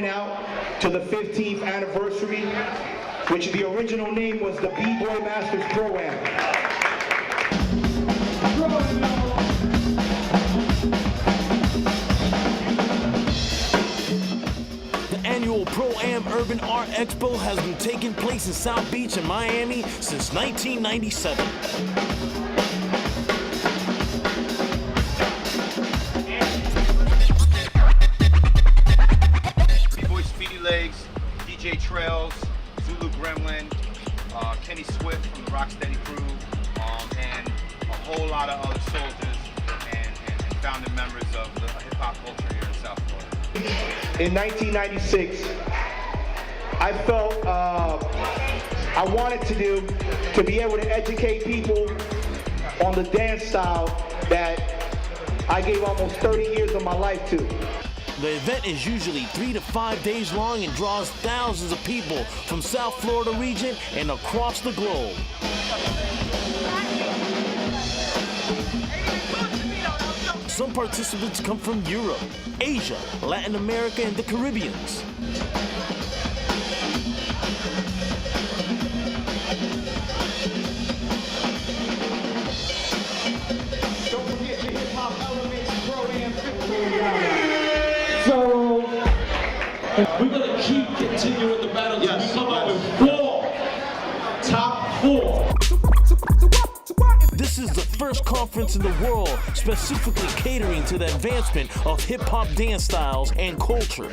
coming out to the 15th anniversary, which the original name was the B-Boy Masters Pro-Am. Annual Pro-Am Urban Art Expo has been taking place in South Beach in Miami since 1997. B-Boy Speedy Legs, DJ Trails, Zulu Gremlin, Kenny Swift from the Rocksteady crew, and a whole lot of other soldiers and founding members of the hip-hop culture here in South Florida. In 1996, I felt I wanted to be able to educate people on the dance style that I gave almost 30 years of my life to. The event is usually 3 to 5 days long and draws thousands of people from South Florida region and across the globe. Some participants come from Europe, Asia, Latin America, and the Caribbeans. Don't forget your hip-hop elements, Pro-Am 15. So, we're going to keep continuing the battle until we come up with 4 top 4. This is the first conference in the world specifically catering to the advancement of hip-hop dance styles and culture.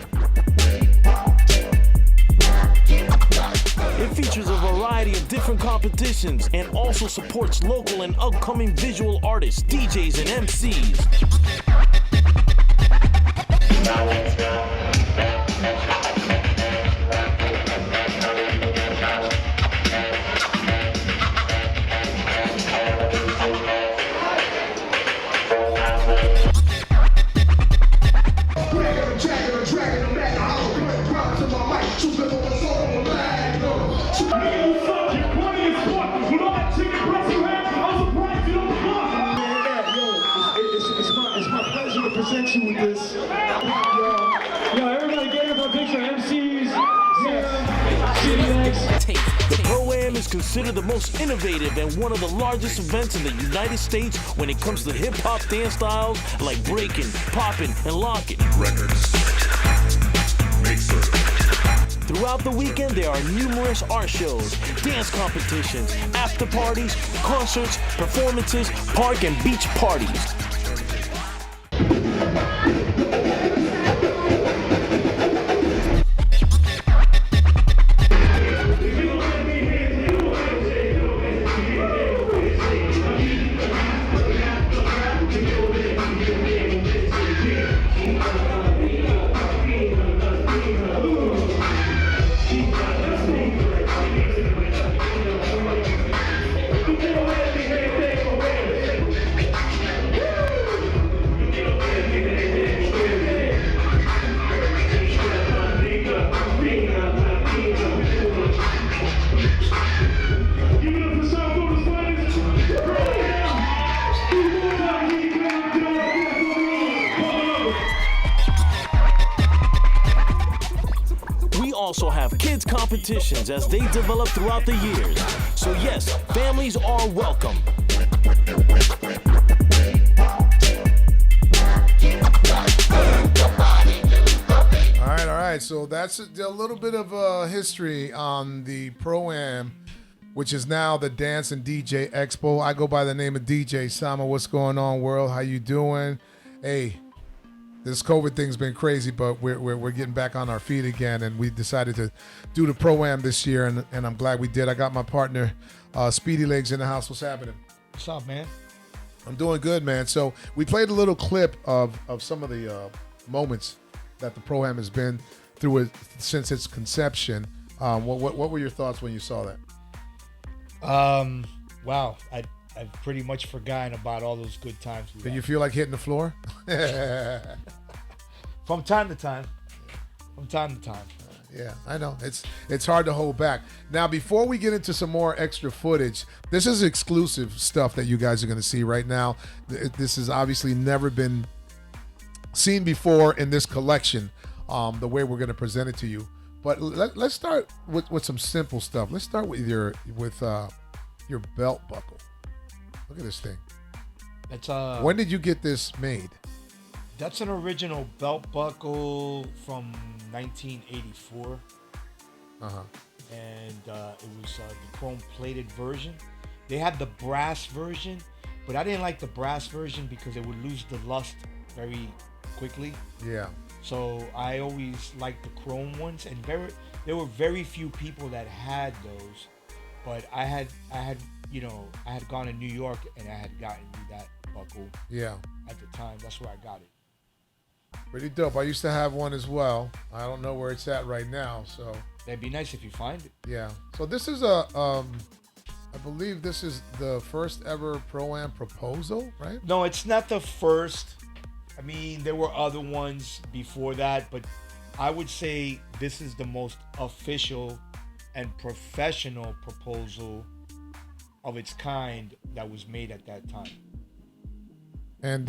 It features a variety of different competitions and also supports local and upcoming visual artists, DJs, and MCs. Present you with this. Yo, everybody gave up a picture of MCs. The Pro-Am is considered the most innovative and one of the largest events in the United States when it comes to hip-hop dance styles like breaking, popping, and locking. Throughout the weekend, there are numerous art shows, dance competitions, after parties, concerts, performances, park and beach parties. Also have kids competitions as they develop throughout the years. So yes, families are welcome. All right. So that's a little bit of history on the Pro-Am, which is now the Dance and DJ Expo. I go by the name of DJ Sama. What's going on, world? How you doing? Hey. This COVID thing's been crazy, but we're getting back on our feet again, and we decided to do the Pro-Am this year, and I'm glad we did. I got my partner, Speedy Legs, in the house. What's happening? What's up, man? I'm doing good, man. So we played a little clip of some of the moments that the Pro-Am has been through it since its conception. What were your thoughts when you saw that? Wow, I've pretty much forgotten about all those good times. Did you feel like hitting the floor? From time to time. Yeah, I know. It's hard to hold back. Now, before we get into some more extra footage, this is exclusive stuff that you guys are going to see right now. This has obviously never been seen before in this collection the way we're going to present it to you. But let's start with some simple stuff. Let's start with your belt buckle. Look at this thing. That's When did you get this made? That's an original belt buckle from 1984. Uh-huh. And it was the chrome plated version. They had the brass version, but I didn't like the brass version because it would lose the lust very quickly. Yeah. So I always liked the chrome ones, and there were very few people that had those. But I had gone to New York and I had gotten me that buckle. Yeah. At the time, that's where I got it. Pretty dope. I used to have one as well. I don't know where it's at right now, so. That'd be nice if you find it. Yeah. So this is I believe this is the first ever Pro-Am proposal, right? No, it's not the first. I mean, there were other ones before that, but I would say this is the most official and professional proposal of its kind that was made at that time. And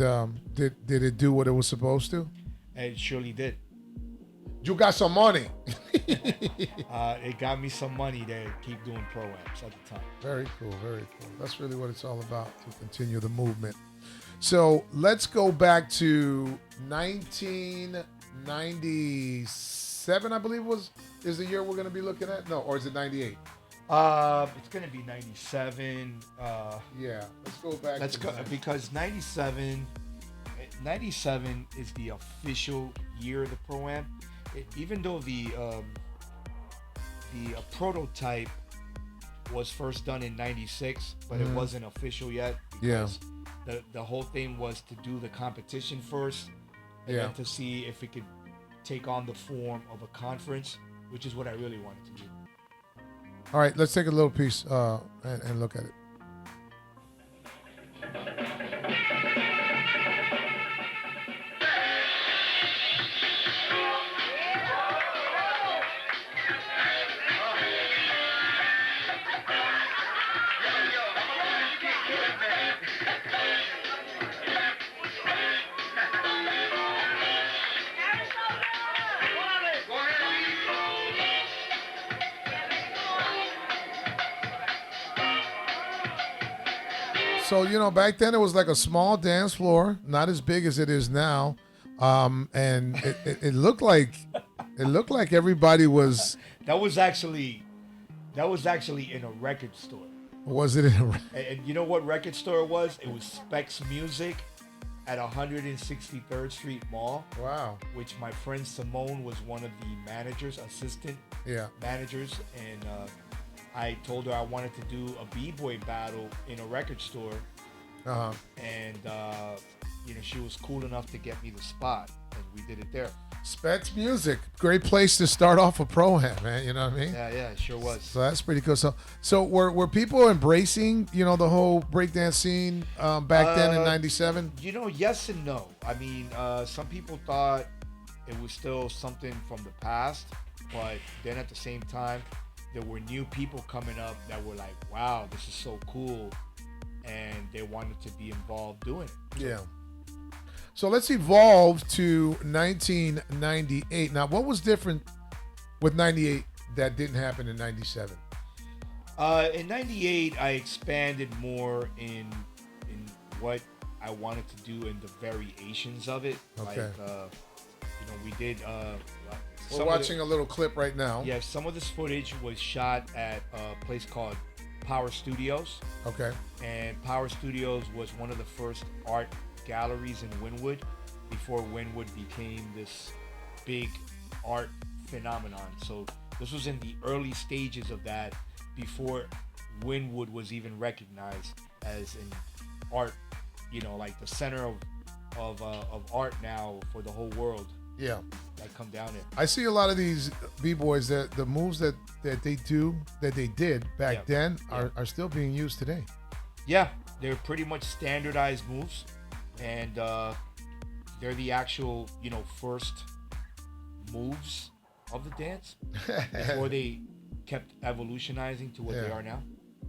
did it do what it was supposed to? It surely did. You got some money. It got me some money to keep doing pro-ams at the time. Very cool, very cool. That's really what it's all about, to continue the movement. So let's go back to 1997, I believe is the year we're going to be looking at. No, or is it 98? It's gonna be 97. Yeah, let's go back. Because 97 is the official year of the Pro-Am. Even though the prototype was first done in 96, but it wasn't official yet. Because the whole thing was to do the competition first, and then to see if it could take on the form of a conference, which is what I really wanted to do. All right, let's take a little piece and look at it. So, back then it was like a small dance floor, not as big as it is now. And it looked like everybody was. That was actually in a record store. Was it in a? And you know what record store it was? It was Specs Music at 163rd Street Mall. Wow. Which my friend Simone was one of the assistant managers, and I told her I wanted to do a b-boy battle in a record store. Uh-huh. And she was cool enough to get me the spot, and we did it there. Specs Music, great place to start off a Pro-Am, man. You know what I mean? Yeah, it sure was. So that's pretty cool. So were people embracing, the whole breakdance scene back then in '97? Yes and no. I mean, some people thought it was still something from the past, but then at the same time, there were new people coming up that were like, wow, this is so cool, and they wanted to be involved doing it. Yeah. So let's evolve to 1998. Now, what was different with 98 that didn't happen in 97? In 98, I expanded more in what I wanted to do and the variations of it. Okay. Like, we did... We're watching a little clip right now. Yeah, some of this footage was shot at a place called Power Studios. Okay. And Power Studios was one of the first art galleries in Wynwood before Wynwood became this big art phenomenon. So this was in the early stages of that, before Wynwood was even recognized as an art, like the center of art now for the whole world. Yeah. That come down there. I see a lot of these b-boys that the moves that they did back then are still being used today. Yeah, they're pretty much standardized moves, and they're the actual first moves of the dance before they kept evolutionizing to what they are now.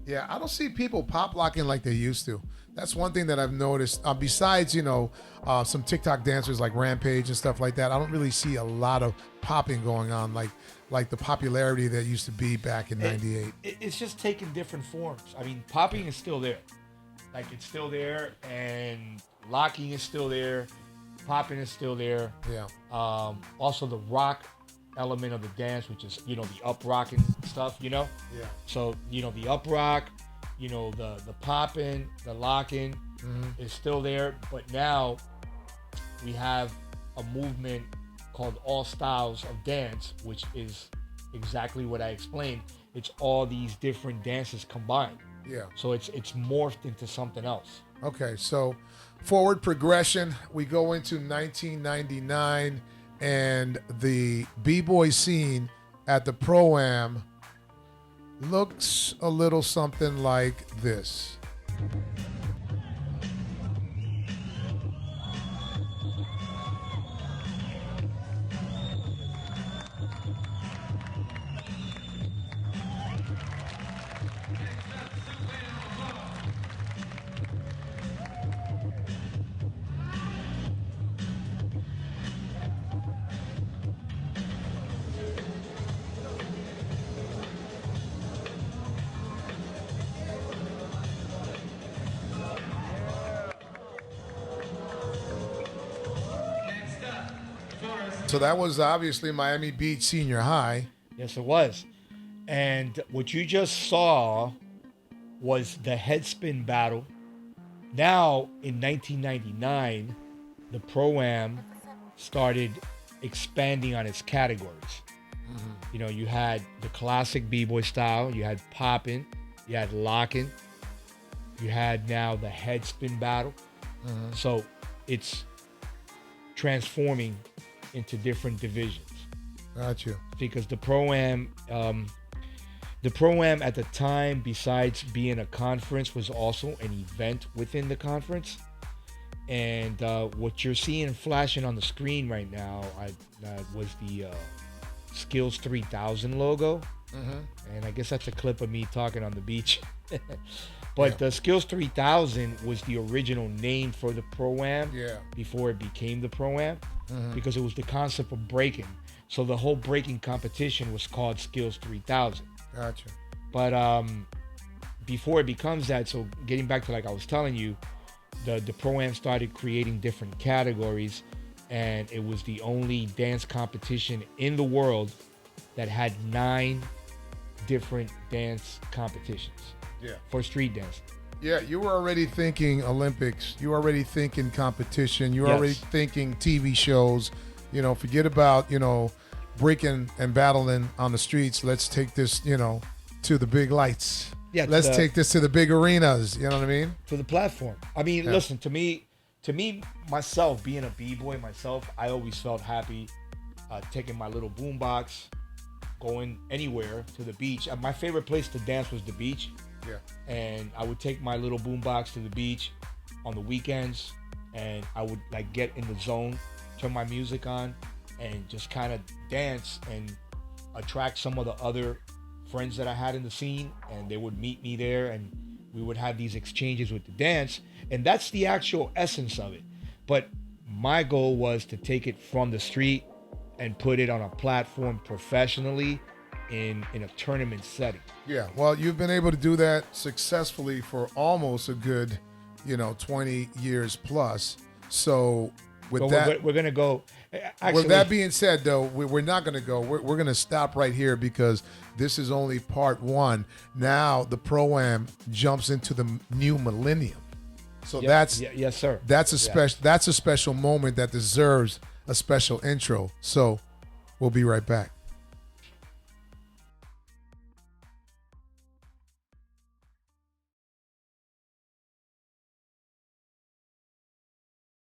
Yeah, I don't see people pop locking like they used to. That's one thing that I've noticed. Besides, some TikTok dancers like Rampage and stuff like that, I don't really see a lot of popping going on like the popularity that used to be back in '98. It's just taking different forms. I mean, popping is still there. Like, it's still there, and locking is still there. Popping is still there. Yeah. Also, the rock element of the dance, which is, the up rocking stuff, Yeah. So, the up rock, the popping, the locking is still there. But now we have a movement called All Styles of Dance, which is exactly what I explained. It's all these different dances combined. Yeah. So it's morphed into something else. Okay, so forward progression, we go into 1999, and the b-boy scene at the Pro-Am looks a little something like this. So that was obviously Miami Beach Senior High. Yes, it was. And what you just saw was the headspin battle. Now, in 1999, the Pro-Am started expanding on its categories. You had the classic b-boy style, you had popping, you had locking, you had now the headspin battle. So it's transforming into different divisions. Got you. Because the Pro-Am at the time, besides being a conference, was also an event within the conference. And what you're seeing flashing on the screen right now was the Skills 3000 logo. And I guess that's a clip of me talking on the beach. But the Skills 3000 was the original name for the Pro-Am before it became the Pro-Am, because it was the concept of breaking. So the whole breaking competition was called Skills 3000. Gotcha. But before it becomes that, so getting back to like I was telling you, the Pro-Am started creating different categories, and it was the only dance competition in the world that had 9 different dance competitions for street dance. Yeah, you were already thinking Olympics. You were already thinking competition. You were already thinking TV shows. Forget about, breaking and battling on the streets. Let's take this, to the big lights. Yeah, let's take this to the big arenas. You know what I mean? To the platform. I mean, listen, to me, myself, being a b-boy myself, I always felt happy taking my little boombox, going anywhere to the beach. My favorite place to dance was the beach. Yeah. And I would take my little boombox to the beach on the weekends, and I would like get in the zone, turn my music on, and just kind of dance and attract some of the other friends that I had in the scene, and they would meet me there, and we would have these exchanges with the dance, and that's the actual essence of it. But my goal was to take it from the street and put it on a platform professionally in a tournament setting. Yeah, well, you've been able to do that successfully for almost a good, 20 years plus. So with that, we're gonna go. Actually, with that being said, though, we're not going to go. We're going to stop right here because this is only part 1. Now the Pro-Am jumps into the new millennium. So yes, sir. That's a special moment that deserves a special intro. So we'll be right back.